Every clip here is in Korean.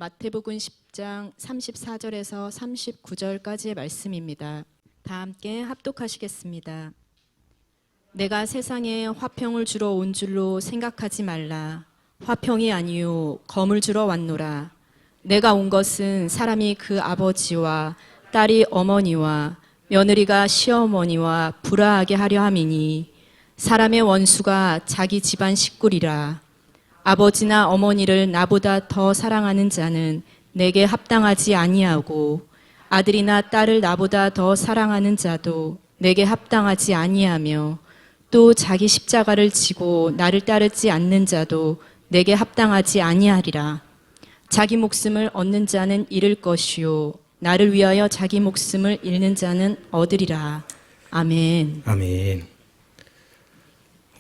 마태복음 10장 34절에서 39절까지의 말씀입니다. 다 함께 합독하시겠습니다. 내가 세상에 화평을 주러 온 줄로 생각하지 말라. 화평이 아니요 검을 주러 왔노라. 내가 온 것은 사람이 그 아버지와 딸이 어머니와 며느리가 시어머니와 불화하게 하려 함이니 사람의 원수가 자기 집안 식구리라. 아버지나 어머니를 나보다 더 사랑하는 자는 내게 합당하지 아니하고 아들이나 딸을 나보다 더 사랑하는 자도 내게 합당하지 아니하며 또 자기 십자가를 지고 나를 따르지 않는 자도 내게 합당하지 아니하리라. 자기 목숨을 얻는 자는 잃을 것이요 나를 위하여 자기 목숨을 잃는 자는 얻으리라. 아멘. 아멘.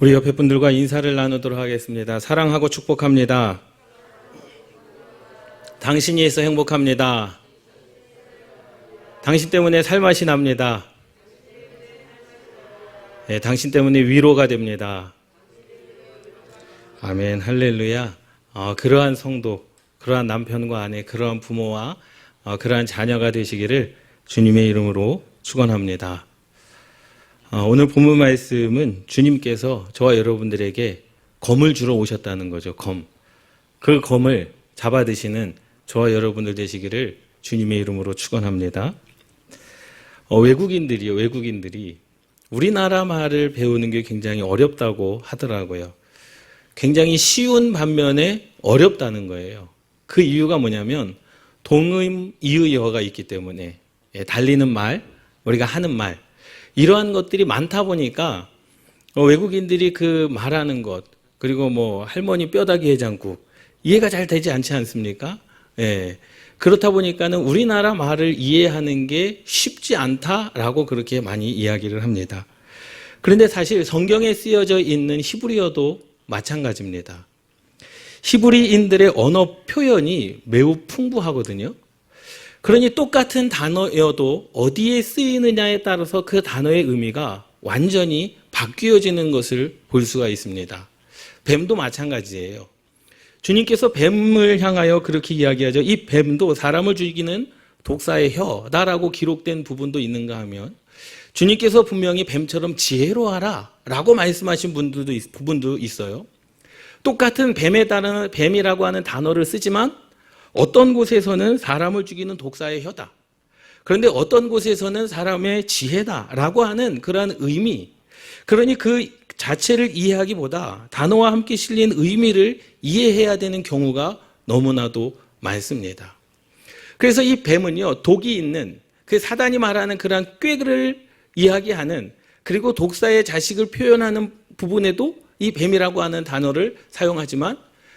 우리 옆에 분들과 인사를 나누도록 하겠습니다. 사랑하고 축복합니다. 당신이 있어 행복합니다. 당신 때문에 살맛이 납니다. 네, 당신 때문에 위로가 됩니다. 아멘. 할렐루야. 그러한 성도, 그러한 남편과 아내, 그러한 부모와 그러한 자녀가 되시기를 주님의 이름으로 축원합니다. 오늘 본문 말씀은 주님께서 저와 여러분들에게 검을 주러 오셨다는 거죠. 검. 그 검을 잡아 드시는 저와 여러분들 되시기를 주님의 이름으로 축원합니다. 외국인들이 우리나라 말을 배우는 게 굉장히 어렵다고 하더라고요. 굉장히 쉬운 반면에 어렵다는 거예요. 그 이유가 뭐냐면 동음, 이의어가 있기 때문에 달리는 말, 우리가 하는 말 이러한 것들이 많다 보니까 외국인들이 그 말하는 것 그리고 뭐 할머니 뼈다귀 해장국 이해가 잘 되지 않지 않습니까? 예. 그렇다 보니까는 우리나라 말을 이해하는 게 쉽지 않다라고 그렇게 많이 이야기를 합니다. 그런데 사실 성경에 쓰여져 있는 히브리어도 마찬가지입니다. 히브리인들의 언어 표현이 매우 풍부하거든요. 그러니 똑같은 단어여도 어디에 쓰이느냐에 따라서 그 단어의 의미가 완전히 바뀌어지는 것을 볼 수가 있습니다. 뱀도 마찬가지예요. 주님께서 뱀을 향하여 그렇게 이야기하죠. 이 뱀도 사람을 죽이는 독사의 혀다라고 기록된 부분도 있는가 하면 주님께서 분명히 뱀처럼 지혜로워하라 라고 말씀하신 부분도 있어요. 똑같은 뱀이라고 하는 단어를 쓰지만 어떤 곳에서는 사람을 죽이는 독사의 혀다. 그런데 어떤 곳에서는 사람의 지혜다라고 하는 그러한 의미. 그러니 그 자체를 이해하기보다 단어와 함께 실린 의미를 이해해야 되는 경우가 너무나도 많습니다. 그래서 이 뱀은요, 독이 있는 그 사단이 말하는 그러한 꾀를 이야기하는 그리고 독사의 자식을 표현하는 부분에도 이 뱀이라고 하는 단어를 사용하지만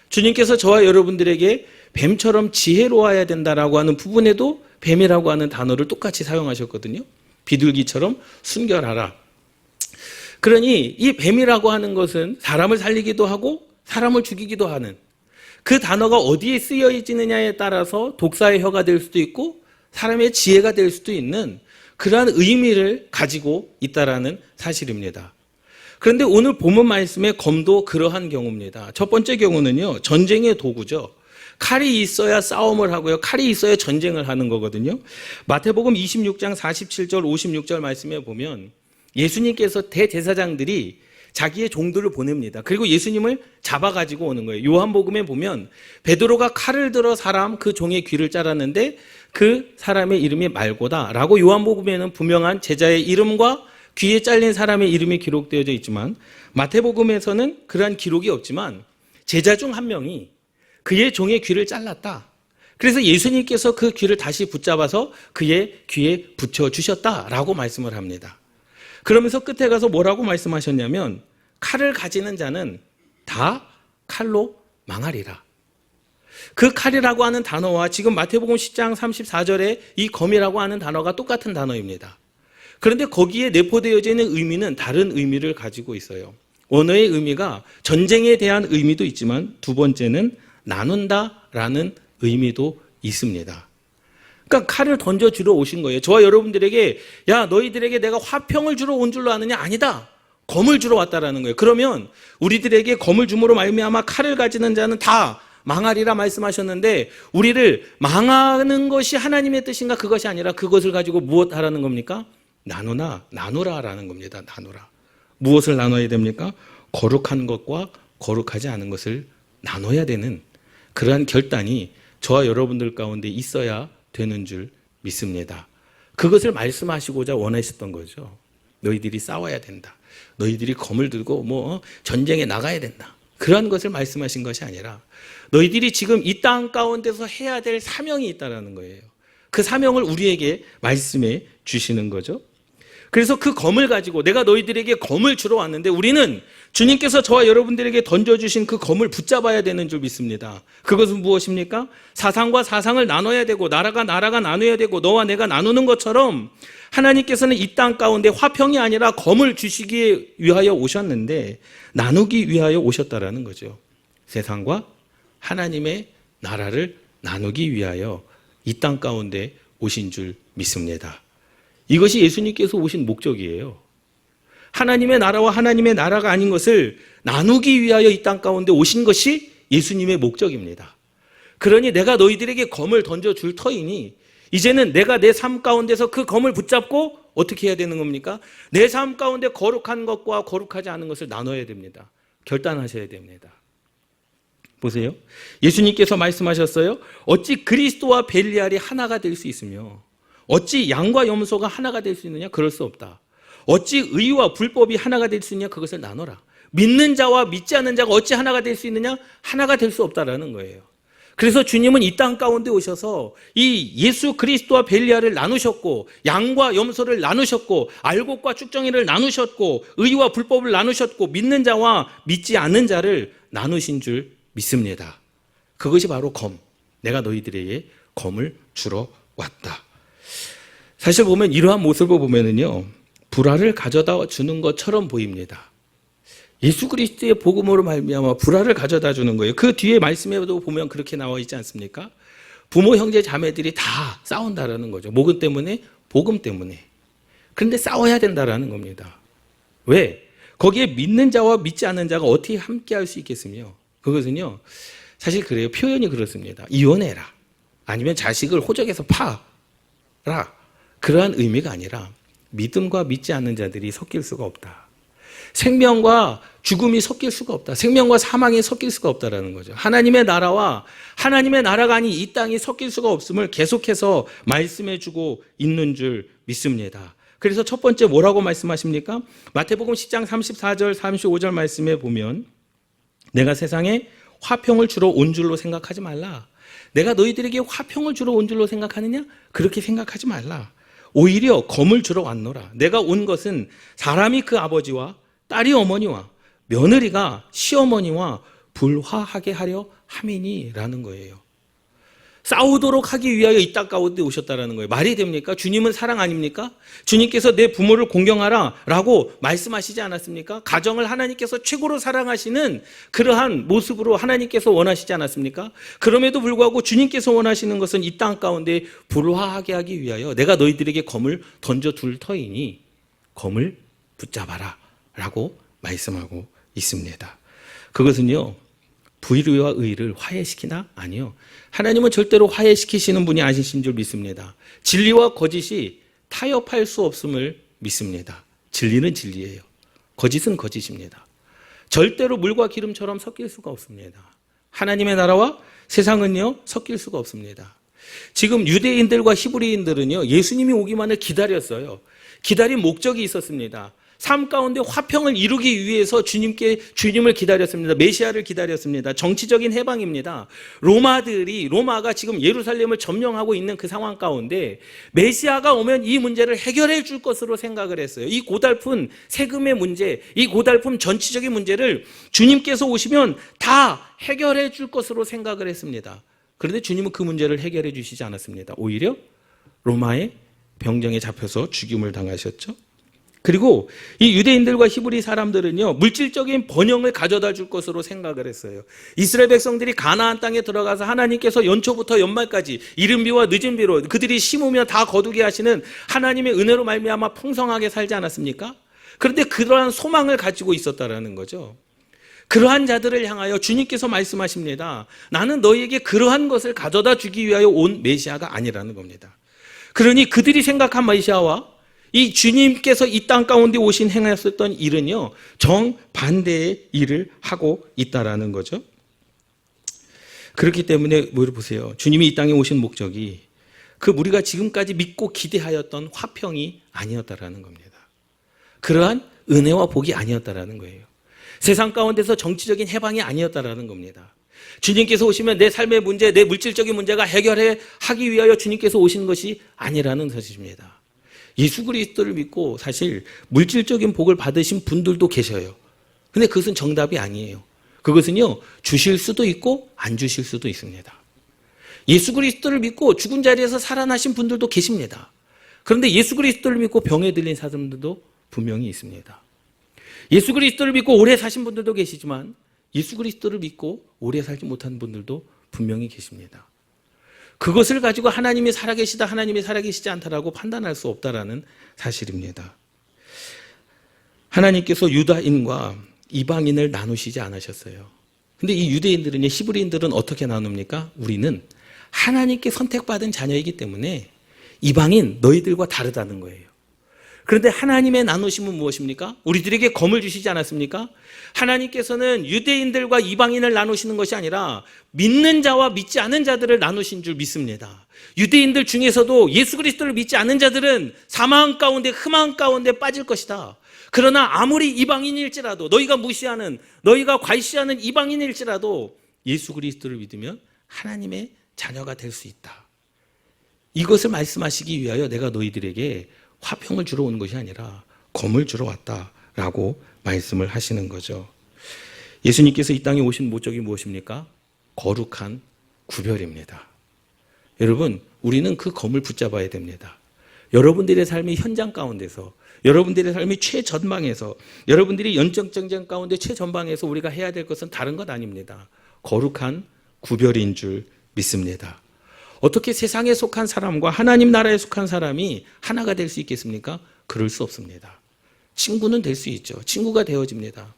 주님께서 저와 여러분들에게 뱀처럼 지혜로워야 된다라고 하는 부분에도 뱀이라고 하는 단어를 똑같이 사용하셨거든요. 비둘기처럼 순결하라. 그러니 이 뱀이라고 하는 것은 사람을 살리기도 하고 사람을 죽이기도 하는 그 단어가 어디에 쓰여지느냐에 따라서 독사의 혀가 될 수도 있고 사람의 지혜가 될 수도 있는 그러한 의미를 가지고 있다라는 사실입니다. 그런데 오늘 본문 말씀의 검도 그러한 경우입니다. 첫 번째 경우는요, 전쟁의 도구죠. 칼이 있어야 싸움을 하고요. 칼이 있어야 전쟁을 하는 거거든요. 마태복음 26장 47절 56절 말씀에 보면 예수님께서 대제사장들이 자기의 종들을 보냅니다. 그리고 예수님을 잡아가지고 오는 거예요. 요한복음에 보면 베드로가 칼을 들어 사람 그 종의 귀를 잘랐는데 그 사람의 이름이 말고다라고 요한복음에는 분명한 제자의 이름과 귀에 잘린 사람의 이름이 기록되어져 있지만 마태복음에서는 그러한 기록이 없지만 제자 중 한 명이 그의 종의 귀를 잘랐다. 그래서 예수님께서 그 귀를 다시 붙잡아서 그의 귀에 붙여주셨다라고 말씀을 합니다. 그러면서 끝에 가서 뭐라고 말씀하셨냐면 칼을 가지는 자는 다 칼로 망하리라. 그 칼이라고 하는 단어와 지금 마태복음 10장 34절에 이 검이라고 하는 단어가 똑같은 단어입니다. 그런데 거기에 내포되어져 있는 의미는 다른 의미를 가지고 있어요. 언어의 의미가 전쟁에 대한 의미도 있지만 두 번째는 나눈다라는 의미도 있습니다. 그러니까 칼을 던져주러 오신 거예요. 저와 여러분들에게 야 너희들에게 내가 화평을 주러 온 줄로 아느냐? 아니다. 검을 주러 왔다라는 거예요. 그러면 우리들에게 검을 줌으로 말미암아 칼을 가지는 자는 다 망하리라 말씀하셨는데 우리를 망하는 것이 하나님의 뜻인가? 그것이 아니라 그것을 가지고 무엇 하라는 겁니까? 나누라라는 겁니다. 나누라. 무엇을 나눠야 됩니까? 거룩한 것과 거룩하지 않은 것을 나눠야 되는 그러한 결단이 저와 여러분들 가운데 있어야 되는 줄 믿습니다. 그것을 말씀하시고자 원하셨던 거죠. 너희들이 싸워야 된다. 너희들이 검을 들고 전쟁에 나가야 된다. 그러한 것을 말씀하신 것이 아니라 너희들이 지금 이 땅 가운데서 해야 될 사명이 있다는 거예요. 그 사명을 우리에게 말씀해 주시는 거죠. 그래서 그 검을 가지고 내가 너희들에게 검을 주러 왔는데 우리는 주님께서 저와 여러분들에게 던져주신 그 검을 붙잡아야 되는 줄 믿습니다. 그것은 무엇입니까? 사상과 사상을 나눠야 되고 나라가 나눠야 되고 너와 내가 나누는 것처럼 하나님께서는 이 땅 가운데 화평이 아니라 검을 주시기 위하여 오셨는데 나누기 위하여 오셨다라는 거죠. 세상과 하나님의 나라를 나누기 위하여 이 땅 가운데 오신 줄 믿습니다. 이것이 예수님께서 오신 목적이에요. 하나님의 나라와 하나님의 나라가 아닌 것을 나누기 위하여 이 땅 가운데 오신 것이 예수님의 목적입니다. 그러니 내가 너희들에게 검을 던져줄 터이니 이제는 내가 내 삶 가운데서 그 검을 붙잡고 어떻게 해야 되는 겁니까? 내 삶 가운데 거룩한 것과 거룩하지 않은 것을 나눠야 됩니다. 결단하셔야 됩니다. 보세요. 예수님께서 말씀하셨어요. 어찌 그리스도와 벨리알이 하나가 될 수 있으며 어찌 양과 염소가 하나가 될 수 있느냐? 그럴 수 없다. 어찌 의와 불법이 하나가 될 수 있느냐? 그것을 나눠라. 믿는 자와 믿지 않는 자가 어찌 하나가 될 수 있느냐? 하나가 될 수 없다라는 거예요. 그래서 주님은 이 땅 가운데 오셔서 이 예수 그리스도와 벨리알을 나누셨고 양과 염소를 나누셨고 알곡과 쭉정이를 나누셨고 의와 불법을 나누셨고 믿는 자와 믿지 않는 자를 나누신 줄 믿습니다. 그것이 바로 검. 내가 너희들에게 검을 주러 왔다. 사실 보면 이러한 모습을 보면은요, 불화를 가져다 주는 것처럼 보입니다. 예수 그리스도의 복음으로 말미암아 불화를 가져다 주는 거예요. 그 뒤에 말씀에도 보면 그렇게 나와 있지 않습니까? 부모, 형제, 자매들이 다 싸운다라는 거죠. 뭐그 때문에? 복음 때문에. 그런데 싸워야 된다라는 겁니다. 왜? 거기에 믿는 자와 믿지 않는 자가 어떻게 함께 할 수 있겠으며 그것은요, 사실 그래요. 표현이 그렇습니다. 이혼해라. 아니면 자식을 호적에서 파라. 그러한 의미가 아니라 믿음과 믿지 않는 자들이 섞일 수가 없다. 생명과 죽음이 섞일 수가 없다. 생명과 사망이 섞일 수가 없다라는 거죠. 하나님의 나라와 하나님의 나라가 아닌 이 땅이 섞일 수가 없음을 계속해서 말씀해 주고 있는 줄 믿습니다. 그래서 첫 번째 뭐라고 말씀하십니까? 마태복음 10장 34절 35절 말씀에 보면 내가 세상에 화평을 주러 온 줄로 생각하지 말라. 내가 너희들에게 화평을 주러 온 줄로 생각하느냐? 그렇게 생각하지 말라. 오히려 검을 주러 왔노라. 내가 온 것은 사람이 그 아버지와 딸이 어머니와 며느리가 시어머니와 불화하게 하려 함이니라는 거예요. 싸우도록 하기 위하여 이 땅 가운데 오셨다라는 거예요. 말이 됩니까? 주님은 사랑 아닙니까? 주님께서 내 부모를 공경하라 라고 말씀하시지 않았습니까? 가정을 하나님께서 최고로 사랑하시는 그러한 모습으로 하나님께서 원하시지 않았습니까? 그럼에도 불구하고 주님께서 원하시는 것은 이 땅 가운데 불화하게 하기 위하여 내가 너희들에게 검을 던져둘 터이니 검을 붙잡아라 라고 말씀하고 있습니다. 그것은요, 불의와 의를 화해시키나? 아니요. 하나님은 절대로 화해시키시는 분이 아니신 줄 믿습니다. 진리와 거짓이 타협할 수 없음을 믿습니다. 진리는 진리예요. 거짓은 거짓입니다. 절대로 물과 기름처럼 섞일 수가 없습니다. 하나님의 나라와 세상은요, 섞일 수가 없습니다. 지금 유대인들과 히브리인들은요, 예수님이 오기만을 기다렸어요. 기다린 목적이 있었습니다. 삶 가운데 화평을 이루기 위해서 주님을 기다렸습니다. 메시아를 기다렸습니다. 정치적인 해방입니다. 로마가 지금 예루살렘을 점령하고 있는 그 상황 가운데 메시아가 오면 이 문제를 해결해 줄 것으로 생각을 했어요. 이 고달픈 세금의 문제, 이 고달픈 정치적인 문제를 주님께서 오시면 다 해결해 줄 것으로 생각을 했습니다. 그런데 주님은 그 문제를 해결해 주시지 않았습니다. 오히려 로마의 병정에 잡혀서 죽임을 당하셨죠. 그리고 이 유대인들과 히브리 사람들은요, 물질적인 번영을 가져다 줄 것으로 생각을 했어요. 이스라엘 백성들이 가나안 땅에 들어가서 하나님께서 연초부터 연말까지 이른 비와 늦은 비로 그들이 심으면 다 거두게 하시는 하나님의 은혜로 말미암아 풍성하게 살지 않았습니까? 그런데 그러한 소망을 가지고 있었다라는 거죠. 그러한 자들을 향하여 주님께서 말씀하십니다. 나는 너희에게 그러한 것을 가져다 주기 위하여 온 메시아가 아니라는 겁니다. 그러니 그들이 생각한 메시아와 이 주님께서 이 땅 가운데 오신 행하셨던 일은요, 정반대의 일을 하고 있다라는 거죠. 그렇기 때문에 보세요. 주님이 이 땅에 오신 목적이 그 우리가 지금까지 믿고 기대하였던 화평이 아니었다라는 겁니다. 그러한 은혜와 복이 아니었다라는 거예요. 세상 가운데서 정치적인 해방이 아니었다라는 겁니다. 주님께서 오시면 내 삶의 문제, 내 물질적인 문제가 해결하기 위하여 주님께서 오신 것이 아니라는 사실입니다. 예수 그리스도를 믿고 사실 물질적인 복을 받으신 분들도 계셔요. 근데 그것은 정답이 아니에요. 그것은요, 주실 수도 있고 안 주실 수도 있습니다. 예수 그리스도를 믿고 죽은 자리에서 살아나신 분들도 계십니다. 그런데 예수 그리스도를 믿고 병에 들린 사람들도 분명히 있습니다. 예수 그리스도를 믿고 오래 사신 분들도 계시지만 예수 그리스도를 믿고 오래 살지 못한 분들도 분명히 계십니다. 그것을 가지고 하나님이 살아계시다, 하나님이 살아계시지 않다라고 판단할 수 없다라는 사실입니다. 하나님께서 유다인과 이방인을 나누시지 않으셨어요. 근데 이 유대인들은, 히브리인들은 어떻게 나눕니까? 우리는 하나님께 선택받은 자녀이기 때문에 이방인 너희들과 다르다는 거예요. 그런데 하나님의 나누심은 무엇입니까? 우리들에게 검을 주시지 않았습니까? 하나님께서는 유대인들과 이방인을 나누시는 것이 아니라 믿는 자와 믿지 않은 자들을 나누신 줄 믿습니다. 유대인들 중에서도 예수 그리스도를 믿지 않은 자들은 사망 가운데, 흠망 가운데 빠질 것이다. 그러나 아무리 이방인일지라도, 너희가 무시하는, 너희가 괄시하는 이방인일지라도 예수 그리스도를 믿으면 하나님의 자녀가 될 수 있다. 이것을 말씀하시기 위하여 내가 너희들에게 화평을 주러 온 것이 아니라 검을 주러 왔다라고 말씀을 하시는 거죠. 예수님께서 이 땅에 오신 목적이 무엇입니까? 거룩한 구별입니다. 여러분, 우리는 그 검을 붙잡아야 됩니다. 여러분들의 삶의 현장 가운데서, 여러분들의 삶의 최전방에서, 여러분들이 영적 전쟁 가운데 최전방에서 우리가 해야 될 것은 다른 것 아닙니다. 거룩한 구별인 줄 믿습니다. 어떻게 세상에 속한 사람과 하나님 나라에 속한 사람이 하나가 될 수 있겠습니까? 그럴 수 없습니다. 친구는 될 수 있죠. 친구가 되어집니다.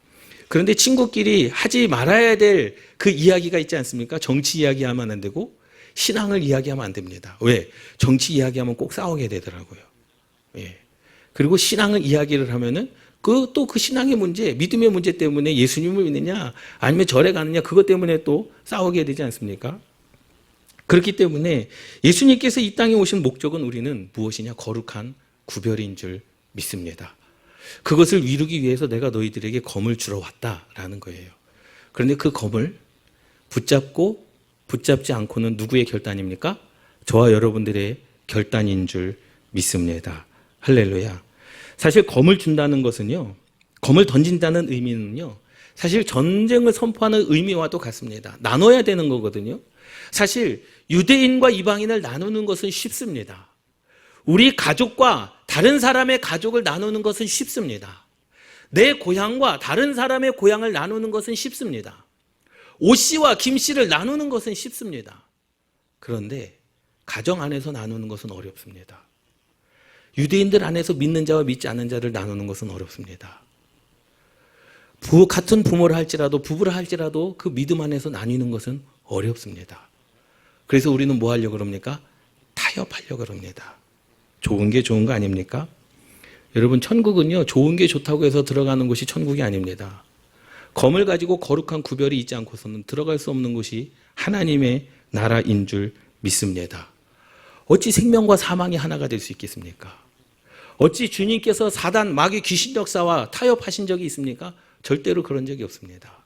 그런데 친구끼리 하지 말아야 될 그 이야기가 있지 않습니까? 정치 이야기하면 안 되고 신앙을 이야기하면 안 됩니다. 왜? 정치 이야기하면 꼭 싸우게 되더라고요. 예. 그리고 신앙을 이야기를 하면은 그 신앙의 문제, 믿음의 문제 때문에 예수님을 믿느냐 아니면 절에 가느냐 그것 때문에 또 싸우게 되지 않습니까? 그렇기 때문에 예수님께서 이 땅에 오신 목적은 우리는 무엇이냐? 거룩한 구별인 줄 믿습니다. 그것을 이루기 위해서 내가 너희들에게 검을 주러 왔다라는 거예요. 그런데 그 검을 붙잡고 붙잡지 않고는 누구의 결단입니까? 저와 여러분들의 결단인 줄 믿습니다. 할렐루야. 사실 검을 준다는 것은요, 검을 던진다는 의미는요, 사실 전쟁을 선포하는 의미와도 같습니다. 나눠야 되는 거거든요. 사실 유대인과 이방인을 나누는 것은 쉽습니다. 우리 가족과 다른 사람의 가족을 나누는 것은 쉽습니다. 내 고향과 다른 사람의 고향을 나누는 것은 쉽습니다. 오 씨와 김 씨를 나누는 것은 쉽습니다. 그런데 가정 안에서 나누는 것은 어렵습니다. 유대인들 안에서 믿는 자와 믿지 않는 자를 나누는 것은 어렵습니다. 같은 부모를 할지라도, 부부를 할지라도 그 믿음 안에서 나뉘는 것은 어렵습니다. 그래서 우리는 뭐 하려고 그럽니까? 타협하려고 그럽니다. 좋은 게 좋은 거 아닙니까? 여러분, 천국은요, 좋은 게 좋다고 해서 들어가는 곳이 천국이 아닙니다. 검을 가지고 거룩한 구별이 있지 않고서는 들어갈 수 없는 곳이 하나님의 나라인 줄 믿습니다. 어찌 생명과 사망이 하나가 될 수 있겠습니까? 어찌 주님께서 사단, 마귀, 귀신 역사와 타협하신 적이 있습니까? 절대로 그런 적이 없습니다.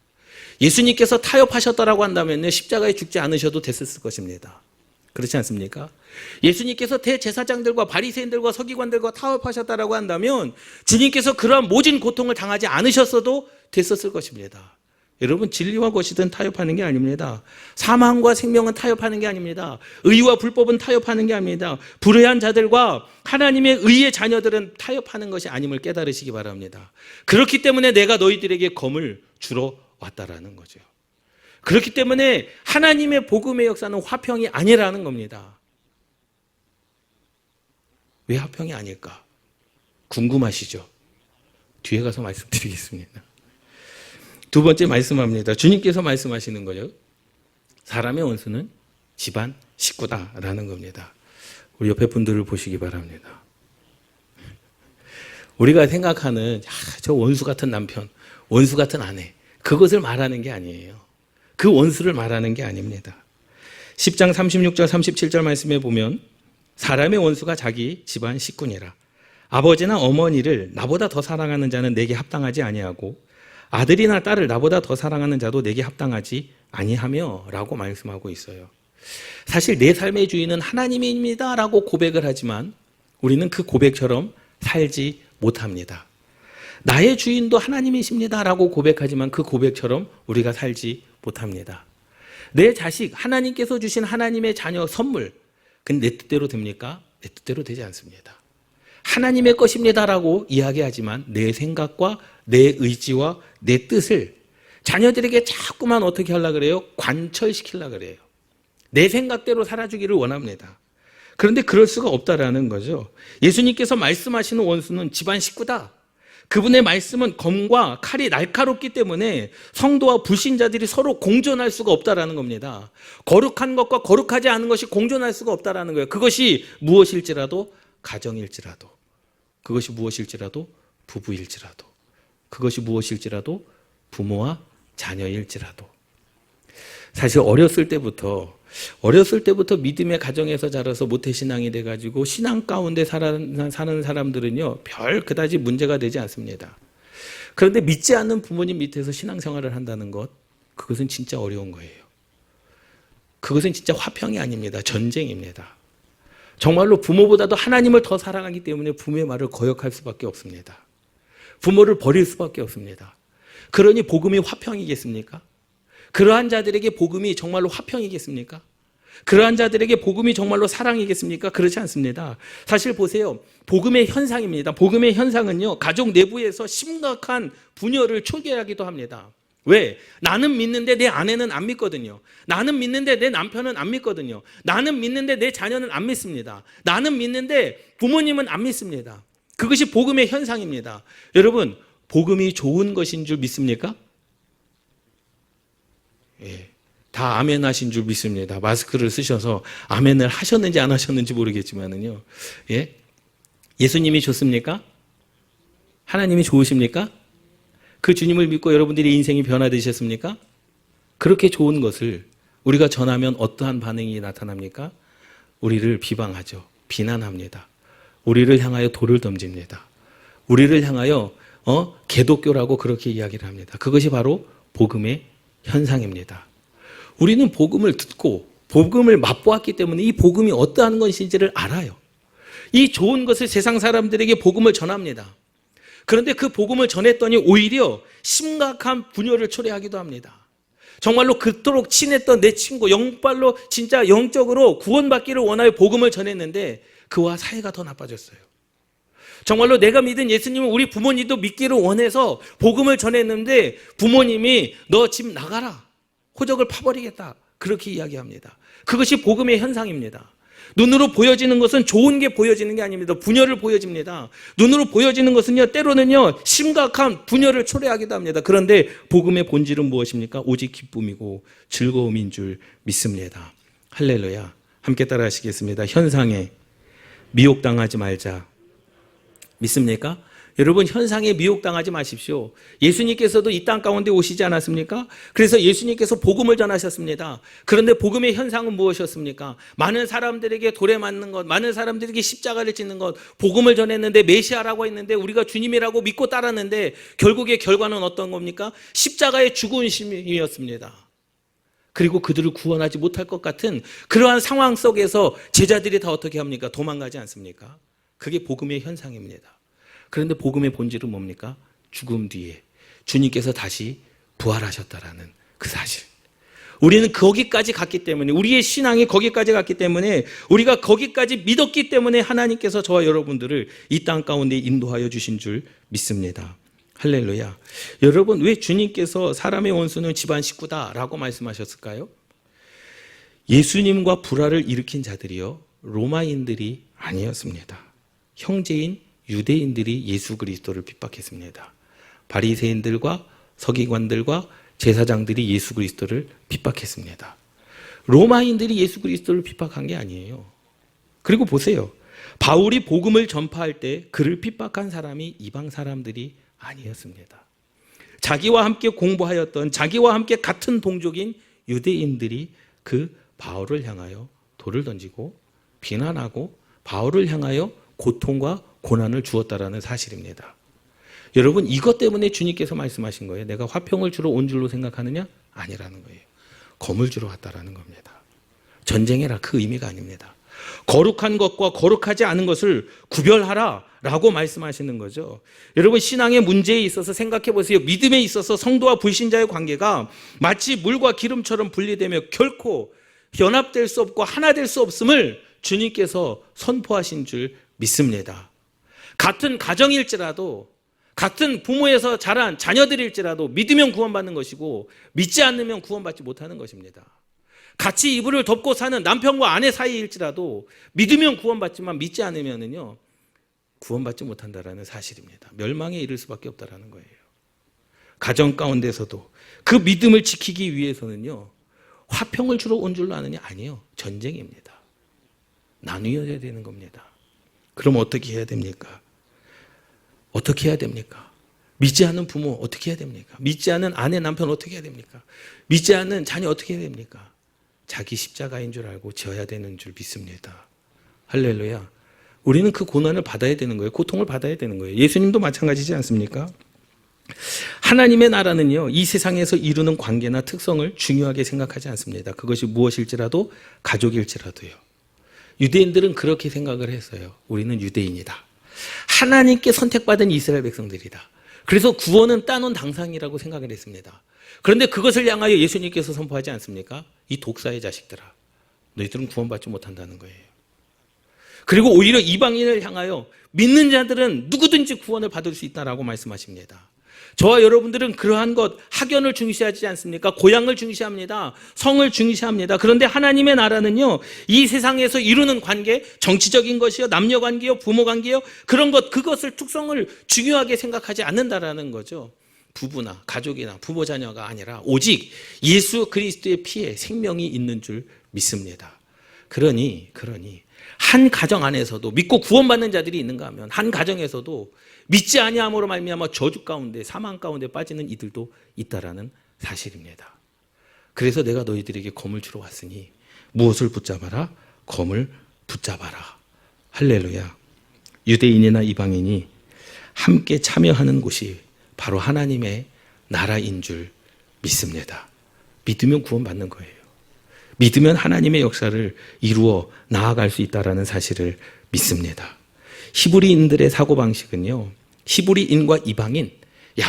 예수님께서 타협하셨다라고 한다면 십자가에 죽지 않으셔도 됐을 것입니다. 그렇지 않습니까? 예수님께서 대제사장들과 바리새인들과 서기관들과 타협하셨다라고 한다면 주님께서 그러한 모진 고통을 당하지 않으셨어도 됐었을 것입니다. 여러분, 진리와 거짓은 타협하는 게 아닙니다. 사망과 생명은 타협하는 게 아닙니다. 의와 불법은 타협하는 게 아닙니다. 불의한 자들과 하나님의 의의 자녀들은 타협하는 것이 아님을 깨달으시기 바랍니다. 그렇기 때문에 내가 너희들에게 검을 주러 왔다라는 거죠. 그렇기 때문에 하나님의 복음의 역사는 화평이 아니라는 겁니다. 왜 화평이 아닐까? 궁금하시죠? 뒤에 가서 말씀드리겠습니다. 두 번째 말씀합니다. 주님께서 말씀하시는 거죠. 사람의 원수는 집안 식구다라는 겁니다. 우리 옆에 분들을 보시기 바랍니다. 우리가 생각하는 저 원수 같은 남편, 원수 같은 아내, 그것을 말하는 게 아니에요. 그 원수를 말하는 게 아닙니다. 10장 36절 37절 말씀에 보면 사람의 원수가 자기 집안 식구니라. 아버지나 어머니를 나보다 더 사랑하는 자는 내게 합당하지 아니하고 아들이나 딸을 나보다 더 사랑하는 자도 내게 합당하지 아니하며 라고 말씀하고 있어요. 사실 내 삶의 주인은 하나님입니다 라고 고백을 하지만 우리는 그 고백처럼 살지 못합니다. 나의 주인도 하나님이십니다 라고 고백하지만 그 고백처럼 우리가 살지 못합니다. 내 자식, 하나님께서 주신 하나님의 자녀 선물, 근데 내 뜻대로 됩니까? 내 뜻대로 되지 않습니다. 하나님의 것입니다라고 이야기하지만 내 생각과 내 의지와 내 뜻을 자녀들에게 자꾸만 어떻게 하려고 그래요? 관철시키려고 그래요. 내 생각대로 살아주기를 원합니다. 그런데 그럴 수가 없다라는 거죠. 예수님께서 말씀하시는 원수는 집안 식구다. 그분의 말씀은 검과 칼이 날카롭기 때문에 성도와 불신자들이 서로 공존할 수가 없다라는 겁니다. 거룩한 것과 거룩하지 않은 것이 공존할 수가 없다라는 거예요. 그것이 무엇일지라도 가정일지라도, 그것이 무엇일지라도 부부일지라도, 그것이 무엇일지라도 부모와 자녀일지라도. 사실 어렸을 때부터 믿음의 가정에서 자라서 모태신앙이 돼가지고 신앙 가운데 사는 사람들은요, 별 그다지 문제가 되지 않습니다. 그런데 믿지 않는 부모님 밑에서 신앙생활을 한다는 것, 그것은 진짜 어려운 거예요. 그것은 진짜 화평이 아닙니다. 전쟁입니다. 정말로 부모보다도 하나님을 더 사랑하기 때문에 부모의 말을 거역할 수밖에 없습니다. 부모를 버릴 수밖에 없습니다. 그러니 복음이 화평이겠습니까? 그러한 자들에게 복음이 정말로 화평이겠습니까? 그러한 자들에게 복음이 정말로 사랑이겠습니까? 그렇지 않습니다. 사실 보세요. 복음의 현상입니다. 복음의 현상은요, 가족 내부에서 심각한 분열을 초래하기도 합니다. 왜? 나는 믿는데 내 아내는 안 믿거든요. 나는 믿는데 내 남편은 안 믿거든요. 나는 믿는데 내 자녀는 안 믿습니다. 나는 믿는데 부모님은 안 믿습니다. 그것이 복음의 현상입니다. 여러분, 복음이 좋은 것인 줄 믿습니까? 예, 다 아멘 하신 줄 믿습니다. 마스크를 쓰셔서 아멘을 하셨는지 안 하셨는지 모르겠지만은요. 예? 예수님이 좋습니까? 하나님이 좋으십니까? 그 주님을 믿고 여러분들의 인생이 변화되셨습니까? 그렇게 좋은 것을 우리가 전하면 어떠한 반응이 나타납니까? 우리를 비방하죠. 비난합니다. 우리를 향하여 돌을 던집니다. 우리를 향하여 개독교라고 그렇게 이야기를 합니다. 그것이 바로 복음의 현상입니다. 우리는 복음을 듣고 복음을 맛보았기 때문에 이 복음이 어떠한 것인지를 알아요. 이 좋은 것을 세상 사람들에게 복음을 전합니다. 그런데 그 복음을 전했더니 오히려 심각한 분열을 초래하기도 합니다. 정말로 그토록 친했던 내 친구, 영빨로 진짜 영적으로 구원받기를 원하여 복음을 전했는데 그와 사이가 더 나빠졌어요. 정말로 내가 믿은 예수님은 우리 부모님도 믿기를 원해서 복음을 전했는데 부모님이 너 집 나가라, 호적을 파버리겠다, 그렇게 이야기합니다. 그것이 복음의 현상입니다. 눈으로 보여지는 것은 좋은 게 보여지는 게 아닙니다. 분열을 보여집니다. 눈으로 보여지는 것은요, 때로는요, 심각한 분열을 초래하기도 합니다. 그런데 복음의 본질은 무엇입니까? 오직 기쁨이고 즐거움인 줄 믿습니다. 할렐루야. 함께 따라 하시겠습니다. 현상에 미혹당하지 말자. 믿습니까? 여러분, 현상에 미혹당하지 마십시오. 예수님께서도 이 땅 가운데 오시지 않았습니까? 그래서 예수님께서 복음을 전하셨습니다. 그런데 복음의 현상은 무엇이었습니까? 많은 사람들에게 돌에 맞는 것, 많은 사람들에게 십자가를 짓는 것, 복음을 전했는데 메시아라고 했는데 우리가 주님이라고 믿고 따랐는데 결국의 결과는 어떤 겁니까? 십자가의 죽으심이었습니다. 그리고 그들을 구원하지 못할 것 같은 그러한 상황 속에서 제자들이 다 어떻게 합니까? 도망가지 않습니까? 그게 복음의 현상입니다. 그런데 복음의 본질은 뭡니까? 죽음 뒤에 주님께서 다시 부활하셨다라는 그 사실. 우리는 거기까지 갔기 때문에, 우리의 신앙이 거기까지 갔기 때문에, 우리가 거기까지 믿었기 때문에 하나님께서 저와 여러분들을 이 땅 가운데 인도하여 주신 줄 믿습니다. 할렐루야. 여러분, 왜 주님께서 사람의 원수는 집안 식구다라고 말씀하셨을까요? 예수님과 불화를 일으킨 자들이요, 로마인들이 아니었습니다. 형제인 유대인들이 예수 그리스도를 핍박했습니다. 바리새인들과 서기관들과 제사장들이 예수 그리스도를 핍박했습니다. 로마인들이 예수 그리스도를 핍박한 게 아니에요. 그리고 보세요. 바울이 복음을 전파할 때 그를 핍박한 사람이 이방 사람들이 아니었습니다. 자기와 함께 공부하였던, 자기와 함께 같은 동족인 유대인들이 그 바울을 향하여 돌을 던지고 비난하고 바울을 향하여 고통과 고난을 주었다라는 사실입니다. 여러분, 이것 때문에 주님께서 말씀하신 거예요. 내가 화평을 주러 온 줄로 생각하느냐? 아니라는 거예요. 검을 주러 왔다라는 겁니다. 전쟁해라, 그 의미가 아닙니다. 거룩한 것과 거룩하지 않은 것을 구별하라 라고 말씀하시는 거죠. 여러분, 신앙의 문제에 있어서 생각해 보세요. 믿음에 있어서 성도와 불신자의 관계가 마치 물과 기름처럼 분리되며 결코 연합될 수 없고 하나 될 수 없음을 주님께서 선포하신 줄 믿습니다. 같은 가정일지라도, 같은 부모에서 자란 자녀들일지라도 믿으면 구원받는 것이고 믿지 않으면 구원받지 못하는 것입니다. 같이 이불을 덮고 사는 남편과 아내 사이일지라도 믿으면 구원받지만 믿지 않으면은요 구원받지 못한다라는 사실입니다. 멸망에 이를 수밖에 없다라는 거예요. 가정 가운데서도 그 믿음을 지키기 위해서는요 화평을 주러 온 줄로 아느냐? 아니요. 전쟁입니다. 나누어야 되는 겁니다. 그럼 어떻게 해야 됩니까? 어떻게 해야 됩니까? 믿지 않는 부모 어떻게 해야 됩니까? 믿지 않는 아내 남편 어떻게 해야 됩니까? 믿지 않는 자녀 어떻게 해야 됩니까? 자기 십자가인 줄 알고 지어야 되는 줄 믿습니다. 할렐루야. 우리는 그 고난을 받아야 되는 거예요. 고통을 받아야 되는 거예요. 예수님도 마찬가지지 않습니까? 하나님의 나라는요, 이 세상에서 이루는 관계나 특성을 중요하게 생각하지 않습니다. 그것이 무엇일지라도 가족일지라도요. 유대인들은 그렇게 생각을 했어요. 우리는 유대인이다. 하나님께 선택받은 이스라엘 백성들이다. 그래서 구원은 따놓은 당상이라고 생각을 했습니다. 그런데 그것을 향하여 예수님께서 선포하지 않습니까? 이 독사의 자식들아, 너희들은 구원받지 못한다는 거예요. 그리고 오히려 이방인을 향하여 믿는 자들은 누구든지 구원을 받을 수 있다라고 말씀하십니다. 저와 여러분들은 그러한 것, 학연을 중시하지 않습니까? 고향을 중시합니다. 성을 중시합니다. 그런데 하나님의 나라는요, 이 세상에서 이루는 관계, 정치적인 것이요, 남녀 관계요, 부모 관계요, 그런 것, 그것을 특성을 중요하게 생각하지 않는다라는 거죠. 부부나 가족이나 부모 자녀가 아니라 오직 예수 그리스도의 피에 생명이 있는 줄 믿습니다. 그러니 한 가정 안에서도 믿고 구원받는 자들이 있는가 하면 한 가정에서도 믿지 아니함으로 말미암아 저주 가운데 사망 가운데 빠지는 이들도 있다라는 사실입니다. 그래서 내가 너희들에게 검을 주러 왔으니 무엇을 붙잡아라? 검을 붙잡아라. 할렐루야. 유대인이나 이방인이 함께 참여하는 곳이 바로 하나님의 나라인 줄 믿습니다. 믿으면 구원받는 거예요. 믿으면 하나님의 역사를 이루어 나아갈 수 있다는 사실을 믿습니다. 히브리인들의 사고방식은요, 히브리인과 이방인,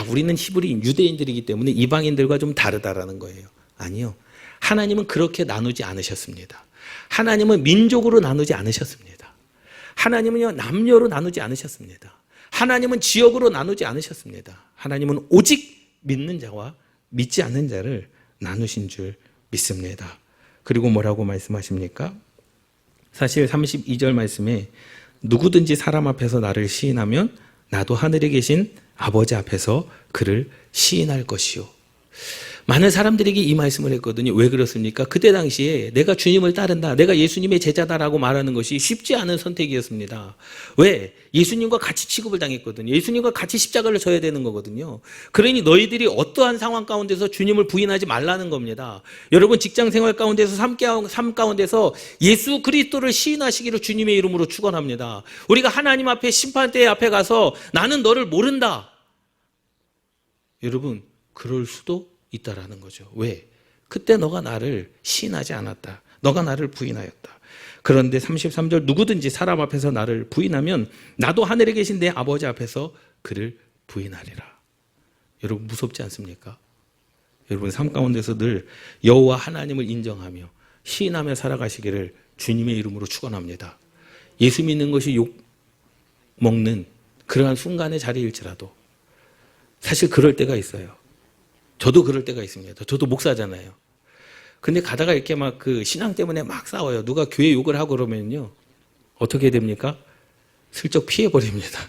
우리는 히브리인, 유대인들이기 때문에 이방인들과 좀 다르다라는 거예요. 아니요. 하나님은 그렇게 나누지 않으셨습니다. 하나님은 민족으로 나누지 않으셨습니다. 하나님은요, 남녀로 나누지 않으셨습니다. 하나님은 지역으로 나누지 않으셨습니다. 하나님은 오직 믿는 자와 믿지 않는 자를 나누신 줄 믿습니다. 그리고 뭐라고 말씀하십니까? 사실 32절 말씀에 누구든지 사람 앞에서 나를 시인하면 나도 하늘에 계신 아버지 앞에서 그를 시인할 것이요. 많은 사람들에게 이 말씀을 했거든요. 왜 그렇습니까? 그때 당시에 내가 주님을 따른다, 내가 예수님의 제자다라고 말하는 것이 쉽지 않은 선택이었습니다. 왜? 예수님과 같이 취급을 당했거든요. 예수님과 같이 십자가를 져야 되는 거거든요. 그러니 너희들이 어떠한 상황 가운데서 주님을 부인하지 말라는 겁니다. 여러분, 직장 생활 가운데서 삶 가운데서 예수 그리스도를 시인하시기를 주님의 이름으로 축원합니다. 우리가 하나님 앞에 심판대 앞에 가서 나는 너를 모른다. 여러분, 그럴 수도 있다라는 거죠. 왜? 그때 너가 나를 시인하지 않았다. 너가 나를 부인하였다. 그런데 33절, 누구든지 사람 앞에서 나를 부인하면 나도 하늘에 계신 내 아버지 앞에서 그를 부인하리라. 여러분, 무섭지 않습니까? 여러분, 삶 가운데서 늘 여호와 하나님을 인정하며 시인하며 살아가시기를 주님의 이름으로 축원합니다. 예수 믿는 것이 욕 먹는 그러한 순간의 자리일지라도 사실 그럴 때가 있어요. 저도 그럴 때가 있습니다. 저도 목사잖아요. 근데 가다가 이렇게 막 그 신앙 때문에 막 싸워요. 누가 교회 욕을 하고 그러면요, 어떻게 됩니까? 슬쩍 피해버립니다.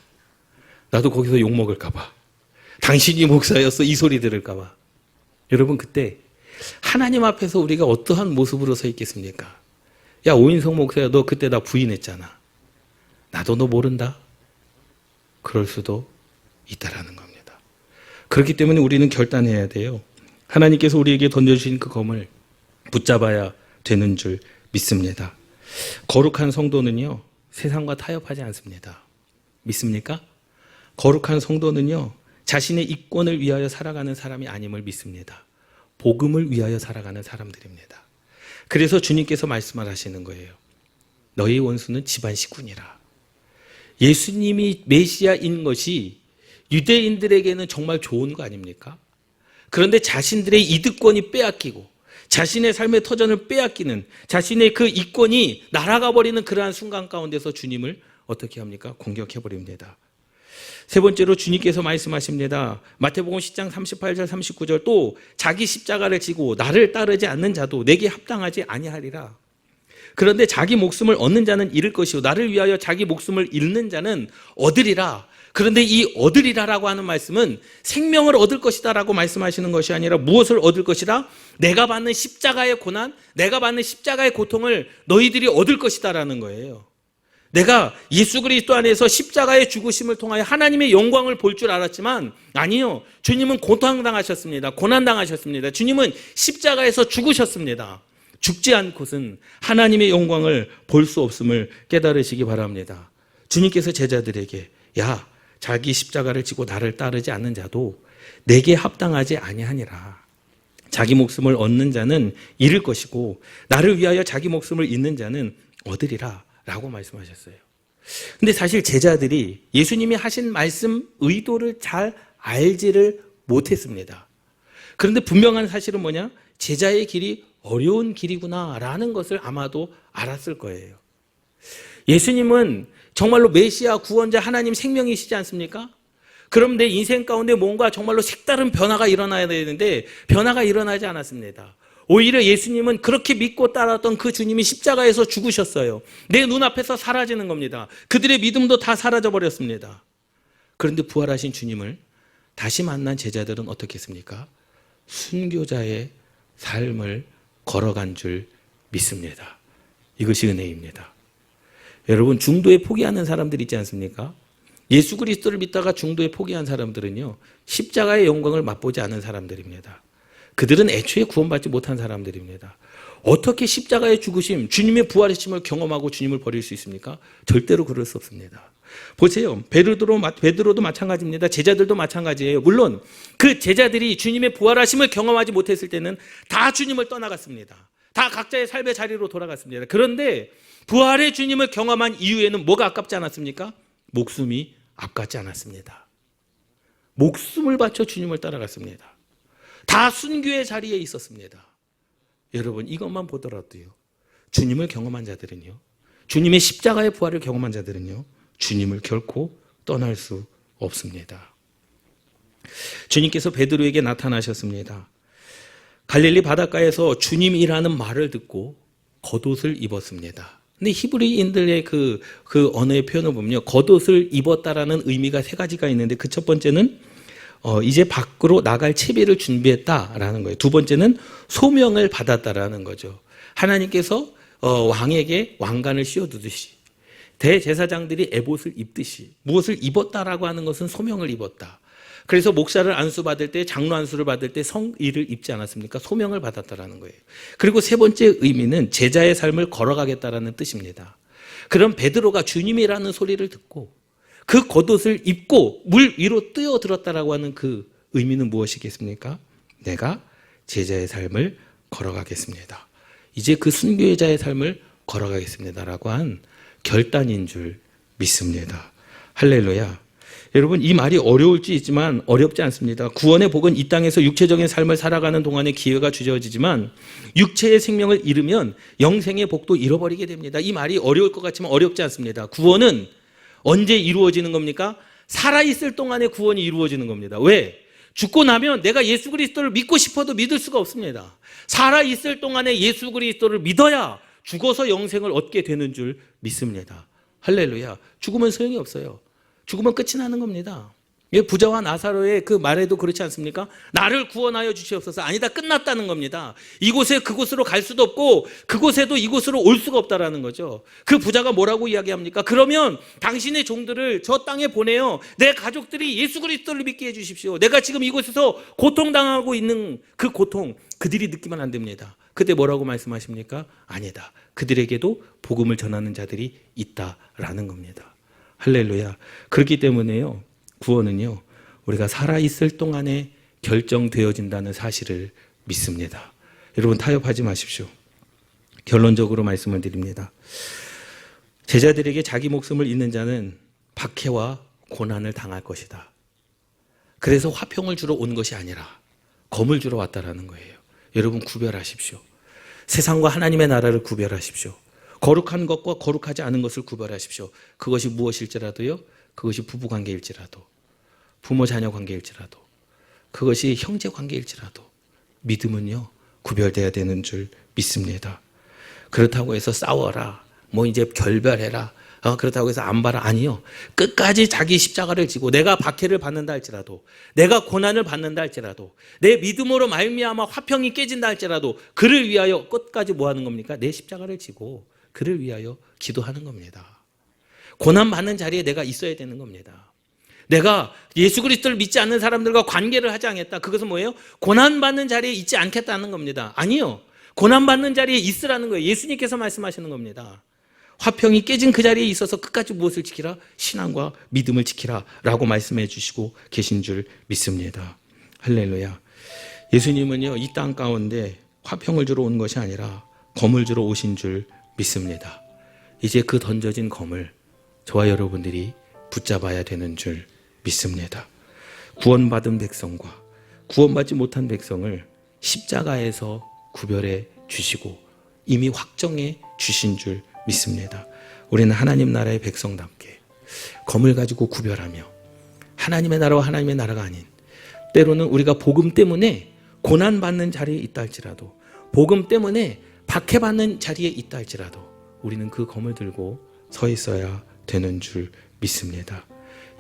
나도 거기서 욕 먹을까봐. 당신이 목사였어. 이 소리 들을까 봐. 여러분, 그때 하나님 앞에서 우리가 어떠한 모습으로 서 있겠습니까? 야, 오인성 목사야, 너 그때 나 부인했잖아. 나도 너 모른다. 그럴 수도 있다라는 겁니다. 그렇기 때문에 우리는 결단해야 돼요. 하나님께서 우리에게 던져주신 그 검을 붙잡아야 되는 줄 믿습니다. 거룩한 성도는요, 세상과 타협하지 않습니다. 믿습니까? 거룩한 성도는요, 자신의 이권을 위하여 살아가는 사람이 아님을 믿습니다. 복음을 위하여 살아가는 사람들입니다. 그래서 주님께서 말씀을 하시는 거예요. 너희 원수는 집안 식구니라. 예수님이 메시아인 것이 유대인들에게는 정말 좋은 거 아닙니까? 그런데 자신들의 이득권이 빼앗기고 자신의 삶의 터전을 빼앗기는 자신의 그 이권이 날아가 버리는 그러한 순간 가운데서 주님을 어떻게 합니까? 공격해 버립니다. 세 번째로 주님께서 말씀하십니다. 마태복음 10장 38절 39절 또 자기 십자가를 지고 나를 따르지 않는 자도 내게 합당하지 아니하리라. 그런데 자기 목숨을 얻는 자는 잃을 것이요 나를 위하여 자기 목숨을 잃는 자는 얻으리라. 그런데 이 얻으리라라고 하는 말씀은 생명을 얻을 것이다라고 말씀하시는 것이 아니라 무엇을 얻을 것이다? 내가 받는 십자가의 고난, 내가 받는 십자가의 고통을 너희들이 얻을 것이다라는 거예요. 내가 예수 그리스도 안에서 십자가의 죽으심을 통하여 하나님의 영광을 볼 줄 알았지만 아니요. 주님은 고통당하셨습니다. 고난당하셨습니다. 주님은 십자가에서 죽으셨습니다. 죽지 않고는 하나님의 영광을 볼 수 없음을 깨달으시기 바랍니다. 주님께서 제자들에게 야, 자기 십자가를 지고 나를 따르지 않는 자도 내게 합당하지 아니하니라. 자기 목숨을 얻는 자는 잃을 것이고 나를 위하여 자기 목숨을 잃는 자는 얻으리라 라고 말씀하셨어요. 근데 사실 제자들이 예수님이 하신 말씀 의도를 잘 알지를 못했습니다. 그런데 분명한 사실은 뭐냐? 제자의 길이 어려운 길이구나 라는 것을 아마도 알았을 거예요. 예수님은 정말로 메시아 구원자 하나님 생명이시지 않습니까? 그럼 내 인생 가운데 뭔가 정말로 색다른 변화가 일어나야 되는데 변화가 일어나지 않았습니다. 오히려 예수님은 그렇게 믿고 따랐던 그 주님이 십자가에서 죽으셨어요. 내 눈앞에서 사라지는 겁니다. 그들의 믿음도 다 사라져버렸습니다. 그런데 부활하신 주님을 다시 만난 제자들은 어떻게 했습니까? 순교자의 삶을 걸어간 줄 믿습니다. 이것이 은혜입니다. 여러분, 중도에 포기하는 사람들 있지 않습니까? 예수 그리스도를 믿다가 중도에 포기한 사람들은요, 십자가의 영광을 맛보지 않은 사람들입니다. 그들은 애초에 구원받지 못한 사람들입니다. 어떻게 십자가의 죽으심, 주님의 부활하심을 경험하고 주님을 버릴 수 있습니까? 절대로 그럴 수 없습니다. 보세요. 베드로도 마찬가지입니다. 제자들도 마찬가지예요. 물론 그 제자들이 주님의 부활하심을 경험하지 못했을 때는 다 주님을 떠나갔습니다. 다 각자의 삶의 자리로 돌아갔습니다. 그런데 부활의 주님을 경험한 이후에는 뭐가 아깝지 않았습니까? 목숨이 아깝지 않았습니다. 목숨을 바쳐 주님을 따라갔습니다. 다 순교의 자리에 있었습니다. 여러분, 이것만 보더라도요, 주님을 경험한 자들은요, 주님의 십자가의 부활을 경험한 자들은요, 주님을 결코 떠날 수 없습니다. 주님께서 베드로에게 나타나셨습니다. 갈릴리 바닷가에서 주님이라는 말을 듣고 겉옷을 입었습니다. 근데 히브리인들의 그 언어의 표현을 보면요, 겉옷을 입었다라는 의미가 세 가지가 있는데 그 첫 번째는 이제 밖으로 나갈 채비를 준비했다라는 거예요. 두 번째는 소명을 받았다라는 거죠. 하나님께서 왕에게 왕관을 씌워두듯이 대제사장들이 에봇을 입듯이 무엇을 입었다라고 하는 것은 소명을 입었다. 그래서 목사를 안수받을 때, 장로 안수를 받을 때 성의를 입지 않았습니까? 소명을 받았다라는 거예요. 그리고 세 번째 의미는 제자의 삶을 걸어가겠다라는 뜻입니다. 그럼 베드로가 주님이라는 소리를 듣고 그 겉옷을 입고 물 위로 뛰어들었다라고 하는 그 의미는 무엇이겠습니까? 내가 제자의 삶을 걸어가겠습니다. 이제 그 순교자의 삶을 걸어가겠습니다라고 한 결단인 줄 믿습니다. 할렐루야. 여러분, 이 말이 어려울지 있지만 어렵지 않습니다. 구원의 복은 이 땅에서 육체적인 삶을 살아가는 동안에 기회가 주어지지만 육체의 생명을 잃으면 영생의 복도 잃어버리게 됩니다. 이 말이 어려울 것 같지만 어렵지 않습니다. 구원은 언제 이루어지는 겁니까? 살아있을 동안에 구원이 이루어지는 겁니다. 왜? 죽고 나면 내가 예수 그리스도를 믿고 싶어도 믿을 수가 없습니다. 살아있을 동안에 예수 그리스도를 믿어야 죽어서 영생을 얻게 되는 줄 믿습니다. 할렐루야. 죽으면 소용이 없어요. 죽으면 끝이 나는 겁니다. 부자와 나사로의 그 말에도 그렇지 않습니까? 나를 구원하여 주시옵소서. 아니다, 끝났다는 겁니다. 이곳에 그곳으로 갈 수도 없고 그곳에도 이곳으로 올 수가 없다라는 거죠. 그 부자가 뭐라고 이야기합니까? 그러면 당신의 종들을 저 땅에 보내요. 내 가족들이 예수 그리스도를 믿게 해주십시오. 내가 지금 이곳에서 고통당하고 있는 그 고통 그들이 느끼면 안 됩니다. 그때 뭐라고 말씀하십니까? 아니다, 그들에게도 복음을 전하는 자들이 있다라는 겁니다. 할렐루야. 그렇기 때문에요, 구원은요, 우리가 살아있을 동안에 결정되어진다는 사실을 믿습니다. 여러분, 타협하지 마십시오. 결론적으로 말씀을 드립니다. 제자들에게 자기 목숨을 잇는 자는 박해와 고난을 당할 것이다. 그래서 화평을 주러 온 것이 아니라 검을 주러 왔다라는 거예요. 여러분, 구별하십시오. 세상과 하나님의 나라를 구별하십시오. 거룩한 것과 거룩하지 않은 것을 구별하십시오. 그것이 무엇일지라도요, 그것이 부부관계일지라도, 부모 자녀 관계일지라도, 그것이 형제 관계일지라도 믿음은요, 구별돼야 되는 줄 믿습니다. 그렇다고 해서 싸워라, 뭐 이제 결별해라, 그렇다고 해서 안 봐라, 아니요. 끝까지 자기 십자가를 지고 내가 박해를 받는다 할지라도, 내가 고난을 받는다 할지라도, 내 믿음으로 말미암아 화평이 깨진다 할지라도 그를 위하여 끝까지 뭐 하는 겁니까? 내 십자가를 지고 그를 위하여 기도하는 겁니다. 고난받는 자리에 내가 있어야 되는 겁니다. 내가 예수 그리스도를 믿지 않는 사람들과 관계를 하지 않겠다. 그것은 뭐예요? 고난받는 자리에 있지 않겠다는 겁니다. 아니요. 고난받는 자리에 있으라는 거예요. 예수님께서 말씀하시는 겁니다. 화평이 깨진 그 자리에 있어서 끝까지 무엇을 지키라? 신앙과 믿음을 지키라 라고 말씀해 주시고 계신 줄 믿습니다. 할렐루야. 예수님은요, 이 땅 가운데 화평을 주러 온 것이 아니라 검을 주러 오신 줄 믿습니다. 이제 그 던져진 검을 저와 여러분들이 붙잡아야 되는 줄 믿습니다. 구원받은 백성과 구원받지 못한 백성을 십자가에서 구별해 주시고 이미 확정해 주신 줄 믿습니다. 우리는 하나님 나라의 백성답게 검을 가지고 구별하며 하나님의 나라와 하나님의 나라가 아닌, 때로는 우리가 복음 때문에 고난받는 자리에 있다 할지라도, 복음 때문에 박해받는 자리에 있다 할지라도 우리는 그 검을 들고 서 있어야 되는 줄 믿습니다.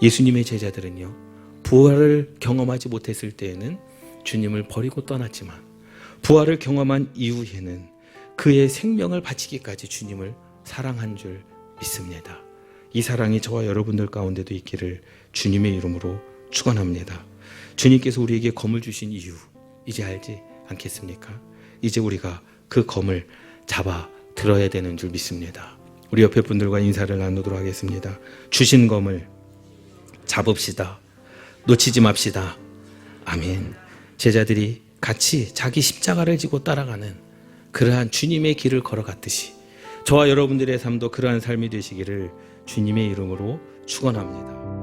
예수님의 제자들은요, 부활을 경험하지 못했을 때에는 주님을 버리고 떠났지만 부활을 경험한 이후에는 그의 생명을 바치기까지 주님을 사랑한 줄 믿습니다. 이 사랑이 저와 여러분들 가운데도 있기를 주님의 이름으로 축원합니다. 주님께서 우리에게 검을 주신 이유 이제 알지 않겠습니까? 이제 우리가 그 검을 잡아 들어야 되는 줄 믿습니다. 우리 옆에 분들과 인사를 나누도록 하겠습니다. 주신 검을 잡읍시다. 놓치지 맙시다. 아멘. 제자들이 같이 자기 십자가를 지고 따라가는 그러한 주님의 길을 걸어갔듯이 저와 여러분들의 삶도 그러한 삶이 되시기를 주님의 이름으로 축원합니다.